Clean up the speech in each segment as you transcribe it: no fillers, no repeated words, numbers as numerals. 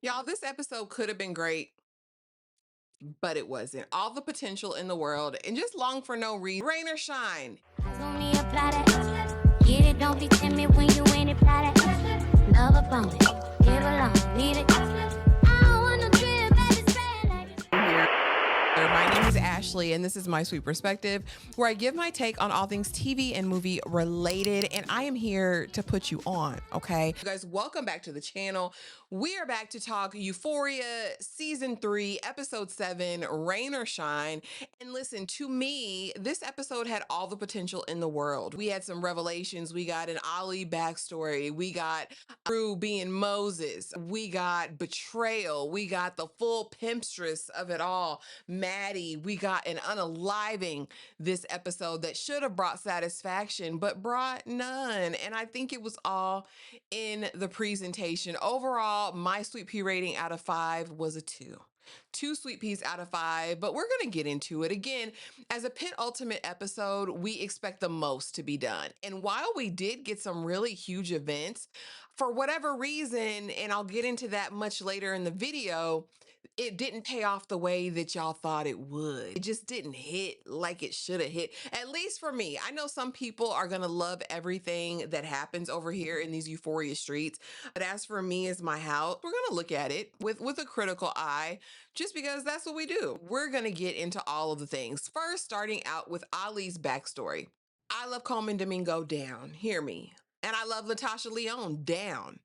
Y'all, this episode could have been great, but it wasn't. All the potential in the world and just long for no reason. Rain or shine. Get it, don't be timid when you ain't it, apply that. Love up on it, give along, need it. I don't want no trip, baby, say like it's My name is Ashley, and this is My Sweet Perspective, where I give my take on all things TV and movie related, and I am here to put you on, okay? You guys, welcome back to the channel. We are back to talk Euphoria Season 3, Episode 7, Rain or Shine. And listen, to me, this episode had all the potential in the world. We had some revelations. We got an Ollie backstory. We got Rue being Moses. We got Betrayal. We got the full pimpstress of it all. Maddie, we got an unaliving this episode that should have brought satisfaction, but brought none. And I think it was all in the presentation. Overall, my sweet pea rating out of 5 was a 2. 2 sweet peas out of 5, but we're going to get into it. Again, as a penultimate episode, we expect the most to be done. And while we did get some really huge events, for whatever reason, and I'll get into that much later in the video, it didn't pay off the way that y'all thought it would. It just didn't hit like it should have hit, at least for me. I know some people are going to love everything that happens over here in these Euphoria streets, but as for me, as my house, we're going to look at it with a critical eye, just because that's what we do. We're going to get into all of the things. First, starting out with Ali's backstory. I love Coleman Domingo down. Hear me. And I love Latasha Leone down.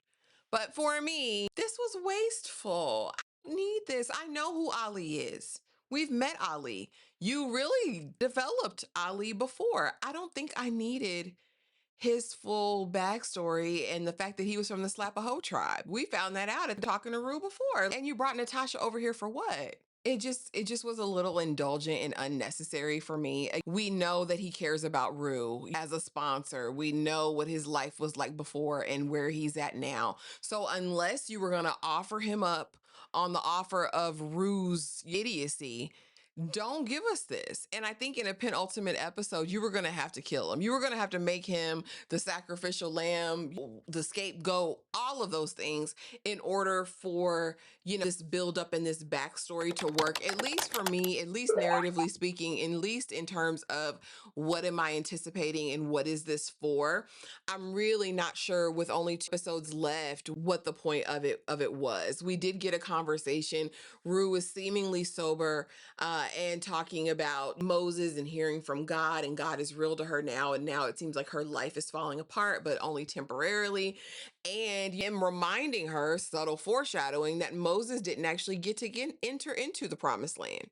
But for me, this was wasteful. I don't need this. I know who Ali is. We've met Ali. You really developed Ali before. I don't think I needed his full backstory and the fact that he was from the Slapaho tribe. We found that out at talking to Rue before. And you brought Natasha over here for what? It just was a little indulgent and unnecessary for me. We know that he cares about Rue as a sponsor. We know what his life was like before and where he's at now. So unless you were going to offer him up on the offer of Rue's idiocy, don't give us this. And I think in a penultimate episode, you were going to have to kill him. You were going to have to make him the sacrificial lamb, the scapegoat, all of those things in order for, this build up and this backstory to work, at least for me, at least narratively speaking, at least in terms of what am I anticipating and what is this for? I'm really not sure with only 2 episodes left what the point of it was. We did get a conversation. Rue was seemingly sober and talking about Moses and hearing from God, and God is real to her now. And now it seems like her life is falling apart, but only temporarily. And him reminding her, subtle foreshadowing, that Moses didn't actually get to enter into the promised land,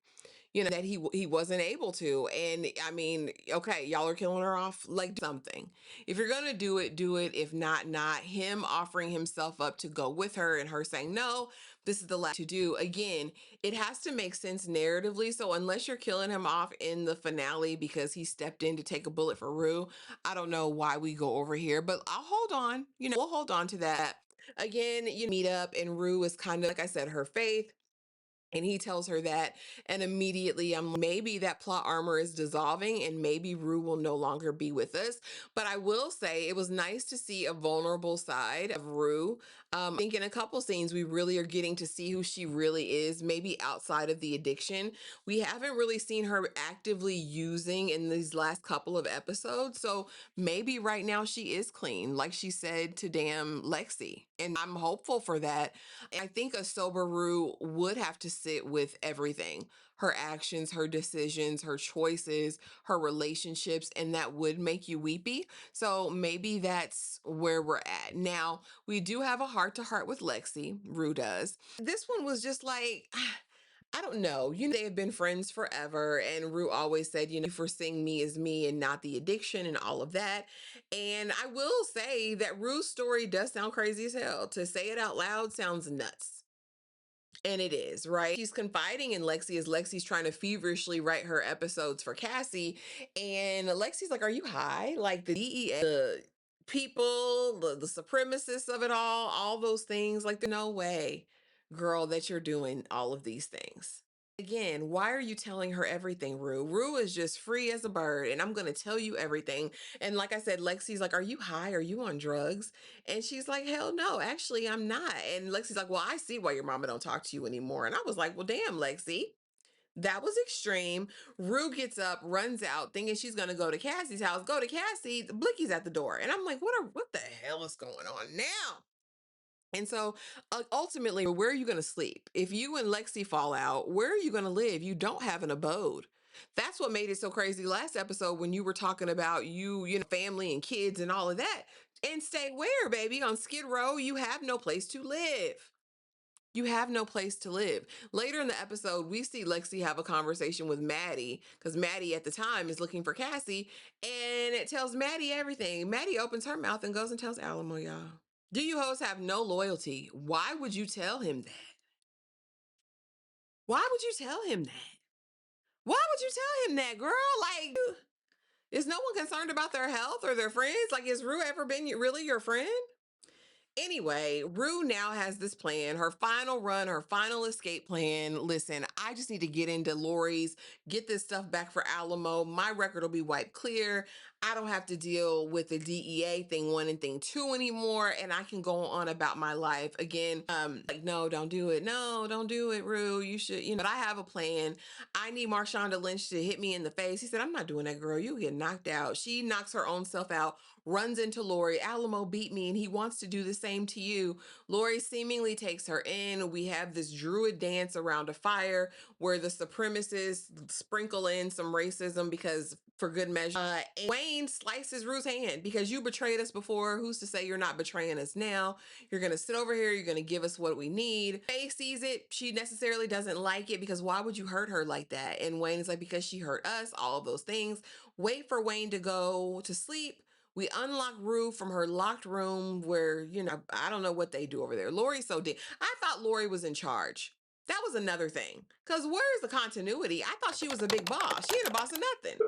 that he wasn't able to. And I mean, okay, y'all are killing her off, like, do something. If you're gonna do it, do it. If not, not. Him offering himself up to go with her and her saying no, this is the last to do. Again, it has to make sense narratively. So unless you're killing him off in the finale because he stepped in to take a bullet for Rue, I don't know why we go over here, but I'll hold on. We'll hold on to that. Again, you meet up, and Rue is kind of, like I said, her faith. And he tells her that, and immediately maybe that plot armor is dissolving, and maybe Rue will no longer be with us. But I will say it was nice to see a vulnerable side of Rue. I think in a couple scenes we really are getting to see who she really is, maybe outside of the addiction. We haven't really seen her actively using in these last couple of episodes. So maybe right now she is clean, like she said to damn Lexi. And I'm hopeful for that. I think a sober Rue would have to sit with everything, her actions, her decisions, her choices, her relationships, and that would make you weepy. So maybe that's where we're at. Now, we do have a heart to heart with Lexi, Rue does. This one was just like, I don't know. They have been friends forever. And Rue always said, for seeing me as me and not the addiction and all of that. And I will say that Rue's story does sound crazy as hell. To say it out loud sounds nuts. And it is, right? She's confiding in Lexi as Lexi's trying to feverishly write her episodes for Cassie. And Lexi's like, are you high? Like the DEA, the people, the supremacists of it all those things. Like, there's no way, girl, that you're doing all of these things. Again, why are you telling her everything, Rue? Rue is just free as a bird, and I'm gonna tell you everything. And like I said, Lexi's like, "Are you high? Are you on drugs?" And she's like, "Hell no, actually, I'm not." And Lexi's like, "Well, I see why your mama don't talk to you anymore." And I was like, "Well, damn, Lexi, that was extreme." Rue gets up, runs out, thinking she's gonna go to Cassie's house. Go to Cassie, Blicky's at the door, and I'm like, what the hell is going on now?" And so ultimately, where are you going to sleep? If you and Lexi fall out, where are you going to live? You don't have an abode. That's what made it so crazy last episode when you were talking about you know, family and kids and all of that. And stay where, baby? On Skid Row, you have no place to live. You have no place to live. Later in the episode, we see Lexi have a conversation with Maddie because Maddie at the time is looking for Cassie, and it tells Maddie everything. Maddie opens her mouth and goes and tells Alamo, y'all. Do you hoes have no loyalty? Why would you tell him that? Why would you tell him that? Why would you tell him that, girl? Like, is no one concerned about their health or their friends? Like, has Rue ever been really your friend? Anyway, Rue now has this plan, her final run, her final escape plan. Listen, I just need to get into Laurie's, get this stuff back for Alamo. My record will be wiped clear. I don't have to deal with the DEA thing one and thing two anymore. And I can go on about my life again. Like, no, don't do it. No, don't do it, Rue. You should, but I have a plan. I need Marshonda Lynch to hit me in the face. He said, I'm not doing that, girl. You get knocked out. She knocks her own self out, runs into Laurie. Alamo beat me and he wants to do the same to you. Laurie seemingly takes her in. We have this druid dance around a fire where the supremacists sprinkle in some racism because for good measure. And Wayne slices Rue's hand because you betrayed us before. Who's to say you're not betraying us now? You're going to sit over here. You're going to give us what we need. Faye sees it. She necessarily doesn't like it because why would you hurt her like that? And Wayne is like, because she hurt us, all of those things. Wait for Wayne to go to sleep. We unlock Rue from her locked room where, I don't know what they do over there. Laurie's so deep. I thought Laurie was in charge. That was another thing. Because where's the continuity? I thought she was a big boss. She ain't a boss of nothing.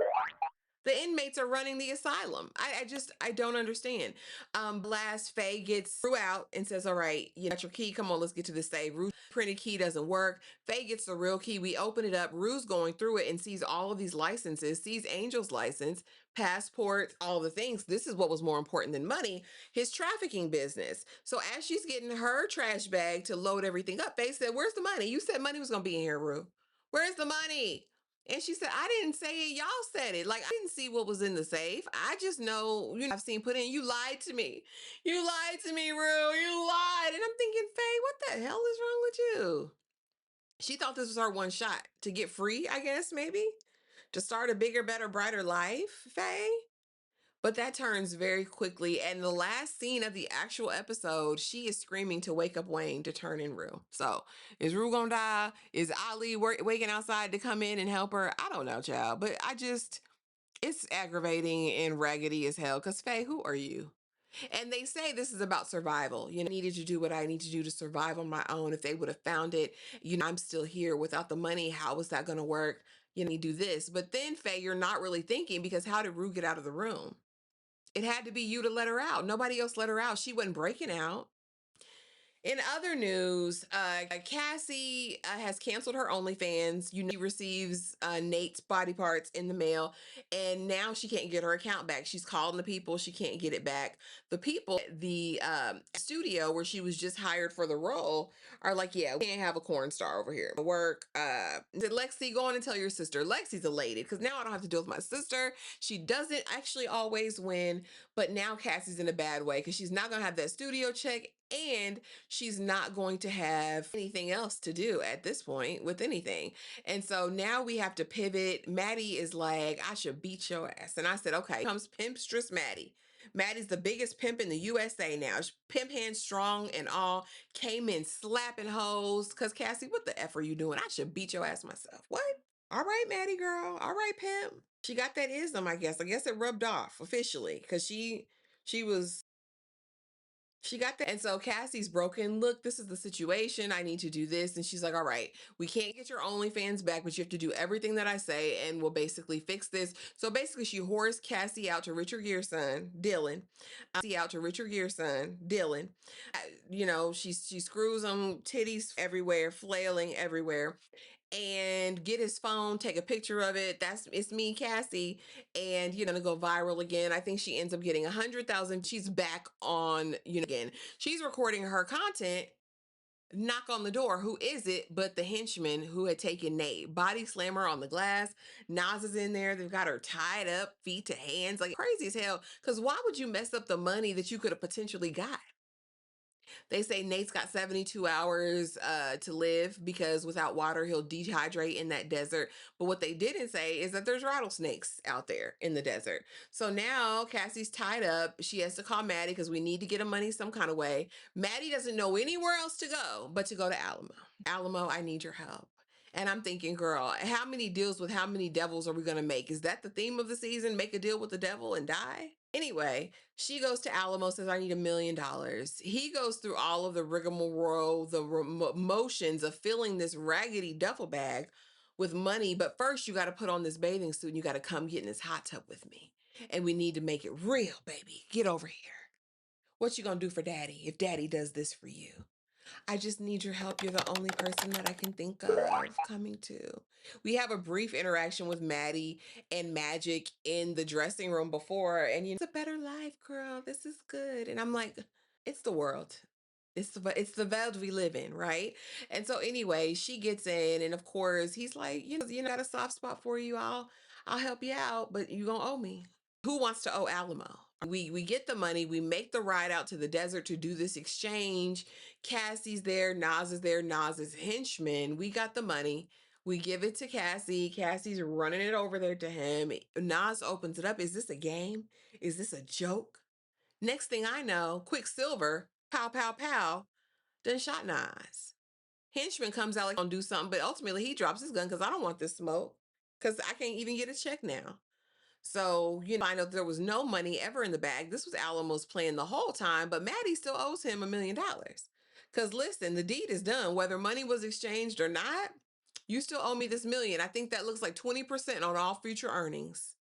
The inmates are running the asylum. I don't understand. Last Faye gets Rue out and says, all right, you got your key. Come on, let's get to the safe. Rue's printed key doesn't work. Faye gets the real key. We open it up. Rue's going through it and sees all of these licenses, sees Angel's license, passport, all the things. This is what was more important than money, his trafficking business. So as she's getting her trash bag to load everything up, Faye said, where's the money? You said money was going to be in here, Rue. Where's the money? And she said, I didn't say it. Y'all said it. Like, I didn't see what was in the safe. I just know, I've seen put in, you lied to me. You lied to me, Rue. You lied. And I'm thinking, Faye, what the hell is wrong with you? She thought this was her one shot to get free, I guess, maybe to start a bigger, better, brighter life, Faye. But that turns very quickly. And the last scene of the actual episode, she is screaming to wake up Wayne to turn in Rue. So is Rue gonna die? Is Ali waking outside to come in and help her? I don't know, child. But it's aggravating and raggedy as hell. Because Faye, who are you? And they say this is about survival. I needed to do what I need to do to survive on my own. If they would have found it, I'm still here without the money. How was that going to work? You do this. But then, Faye, you're not really thinking because how did Rue get out of the room? It had to be you to let her out. Nobody else let her out. She wasn't breaking out. In other news, Cassie has canceled her OnlyFans. She receives Nate's body parts in the mail, and now she can't get her account back. She's calling the people. She can't get it back. The people at the studio where she was just hired for the role are like, yeah, we can't have a corn star over here. Work. Did Lexi go on and tell your sister? Lexi's elated because now I don't have to deal with my sister. She doesn't actually always win, but now Cassie's in a bad way because she's not going to have that studio check and she's not going to have anything else to do at this point with anything. And so now we have to pivot. Maddie is like, I should beat your ass. And I said, okay, comes pimpstress Maddie. Maddie's the biggest pimp in the USA now. She's pimp hand strong and all. Came in slapping hoes. Because Cassie, what the F are you doing? I should beat your ass myself. What? All right, Maddie girl. All right, pimp. She got that ism, I guess. I guess it rubbed off officially because she got that. And so Cassie's broken. Look, this is the situation. I need to do this. And she's like, all right, we can't get your OnlyFans back, but you have to do everything that I say and we'll basically fix this. So basically she whores Cassie out to Richard Gere's son, Dylan. She screws him, titties everywhere, flailing everywhere. and get his phone, take a picture of it. It's me, Cassie, and gonna go viral again. I think she ends up getting 100,000. She's back on, again. She's recording her content. Knock on the door. Who is it but the henchman who had taken Nate? Body slammer on the glass. Nas is in there. They've got her tied up, feet to hands, like crazy as hell. Because why would you mess up the money that you could have potentially got? They say Nate's got 72 hours to live because without water, he'll dehydrate in that desert. But what they didn't say is that there's rattlesnakes out there in the desert. So now Cassie's tied up. She has to call Maddie because we need to get him money some kind of way. Maddie doesn't know anywhere else to go but to go to Alamo. Alamo, I need your help. And I'm thinking, girl, how many deals with how many devils are we going to make? Is that the theme of the season? Make a deal with the devil and die? Anyway, she goes to Alamo, says, I need $1 million. He goes through all of the rigmarole, the motions of filling this raggedy duffel bag with money. But first, you got to put on this bathing suit and you got to come get in this hot tub with me. And we need to make it real, baby. Get over here. What you gonna do for daddy if daddy does this for you? I just need your help. You're the only person that I can think of coming to. We have a brief interaction with Maddie and Magic in the dressing room before, and it's a better life, girl. This is good. And I'm like, it's the world. It's the world we live in, right? And so anyway, she gets in, and of course, he's like, got a soft spot for you. I'll help you out, but you gonna owe me. Who wants to owe Alamo? We get the money, we make the ride out to the desert to do this exchange. Cassie's there, Nas is there, Nas's henchman. We got the money. We give it to Cassie. Cassie's running it over there to him. Nas opens it up. Is this a game? Is this a joke? Next thing I know, Quicksilver, pow, pow, pow, done shot Nas. Henchman comes out like gonna do something, but ultimately he drops his gun because I don't want this smoke. Because I can't even get a check now. So, I know there was no money ever in the bag. This was Alamo's plan the whole time, but Maddie still owes him $1 million. Because listen, the deed is done. Whether money was exchanged or not, you still owe me this million. I think that looks like 20% on all future earnings.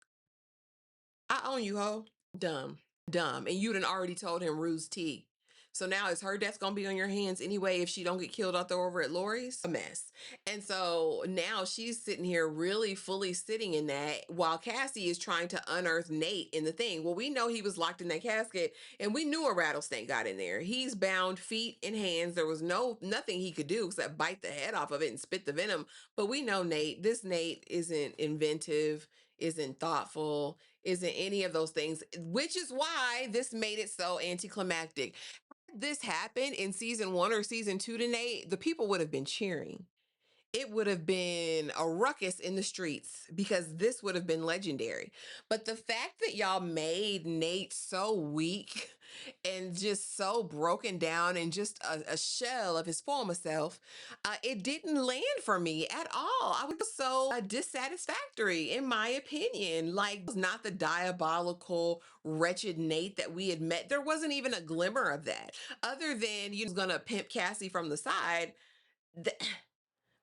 I own you, ho. Dumb. Dumb. And you done already told him Rue's tea. So now is her death gonna be on your hands anyway if she don't get killed out there over at Laurie's? A mess. And so now she's sitting here really fully sitting in that while Cassie is trying to unearth Nate in the thing. Well, we know he was locked in that casket and we knew a rattlesnake got in there. He's bound feet and hands. There was nothing he could do except bite the head off of it and spit the venom. But we know Nate, this Nate isn't inventive, isn't thoughtful, isn't any of those things, which is why this made it so anticlimactic. Had this happened in season 1 or season 2 to Nate, the people would have been cheering. It would have been a ruckus in the streets because this would have been legendary. But the fact that y'all made Nate so weak and just so broken down and just a shell of his former self, it didn't land for me at all. I was so dissatisfactory, in my opinion. Like, it was not the diabolical, wretched Nate that we had met. There wasn't even a glimmer of that, other than you was gonna pimp Cassie from the side.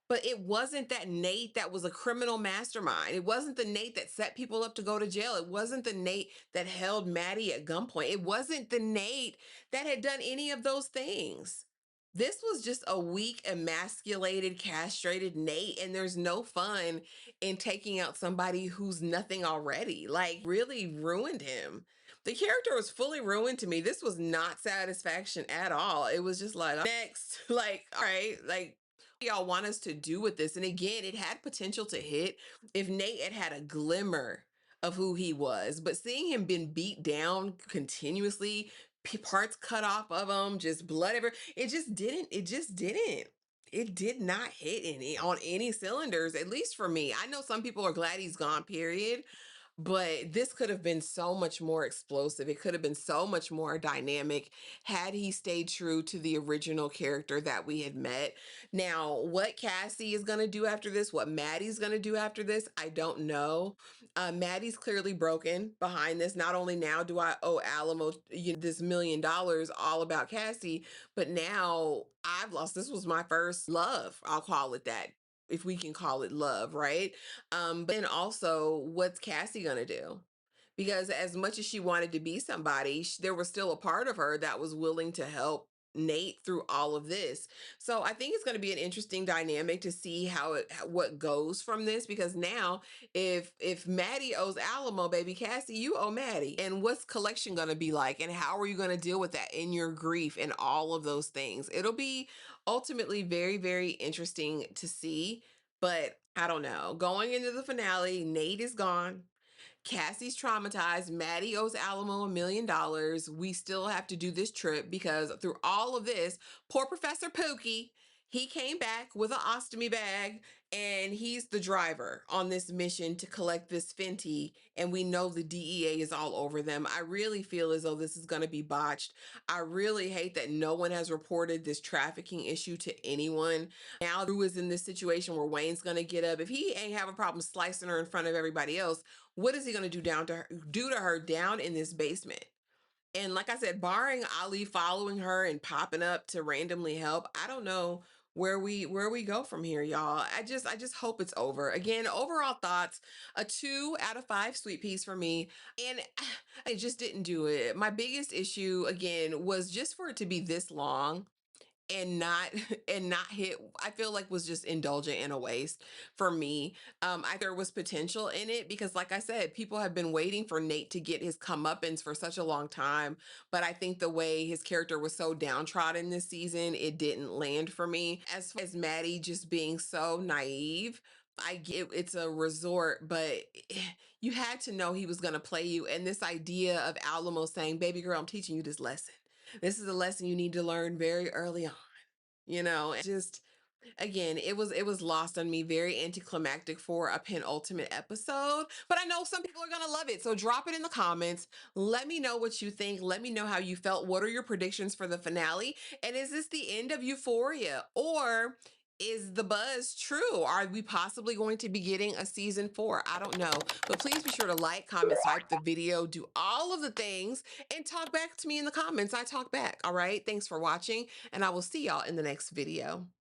But it wasn't that Nate that was a criminal mastermind. It wasn't the Nate that set people up to go to jail. It wasn't the Nate that held Maddie at gunpoint. It wasn't the Nate that had done any of those things. This was just a weak, emasculated, castrated Nate, and there's no fun in taking out somebody who's nothing already. Like, really ruined him. The character was fully ruined to me. This was not satisfaction at all. It was just like, next, like, all right, like, y'all want us to do with this? And again, it had potential to hit if Nate had a glimmer of who he was, but seeing him been beat down continuously, parts cut off of him, just blood everywhere, it did not hit on any cylinders, at least for me. I know some people are glad he's gone, period. But this could have been so much more explosive. It could have been so much more dynamic had he stayed true to the original character that we had met. Now, what Cassie is going to do after this, what Maddie's going to do after this, I don't know. Maddie's clearly broken behind this. Not only now do I owe Alamo this $1 million all about Cassie, but now I've lost. This was my first love. I'll call it that, if we can call it love, right? But then also, what's Cassie gonna do? Because as much as she wanted to be somebody, there was still a part of her that was willing to help Nate through all of this. So I think it's going to be an interesting dynamic to see what goes from this, because now if Maddie owes Alamo, baby Cassie, you owe Maddie. And what's collection going to be like, and how are you going to deal with that in your grief and all of those things? It'll be ultimately very, very interesting to see. But I don't know. Going into the finale, Nate is gone. Cassie's traumatized. Maddie owes Alamo $1 million. We still have to do this trip because through all of this, poor Professor Pookie, he came back with an ostomy bag, and he's the driver on this mission to collect this Fenty. And we know the DEA is all over them. I really feel as though this is going to be botched. I really hate that no one has reported this trafficking issue to anyone. Now Drew is in this situation where Wayne's going to get up. If he ain't have a problem slicing her in front of everybody else, what is he going to do to her down in this basement? And like I said, barring Ali following her and popping up to randomly help, I don't know where we go from here, y'all. I just hope it's over. Again, overall thoughts, a 2 out of 5 sweet peas for me. And it just didn't do it. My biggest issue again was just for it to be this long and not and not hit, I feel like was just indulgent in a waste for me. I there was potential in it because like I said, people have been waiting for Nate to get his comeuppance for such a long time, but I think the way his character was so downtrodden this season, it didn't land for me. As far as Maddie just being so naive, I get it's a resort, but you had to know he was going to play you. And this idea of Alamo saying, baby girl, I'm teaching you this lesson. This is a lesson you need to learn very early on, and just again, it was lost on me, very anticlimactic for a penultimate episode, but I know some people are going to love it. So drop it in the comments. Let me know what you think. Let me know how you felt. What are your predictions for the finale? And is this the end of Euphoria, or is the buzz true? Are we possibly going to be getting a season 4? I don't know. But please be sure to like, comment, swipe the video, do all of the things, and talk back to me in the comments. I talk back. All right. Thanks for watching, and I will see y'all in the next video.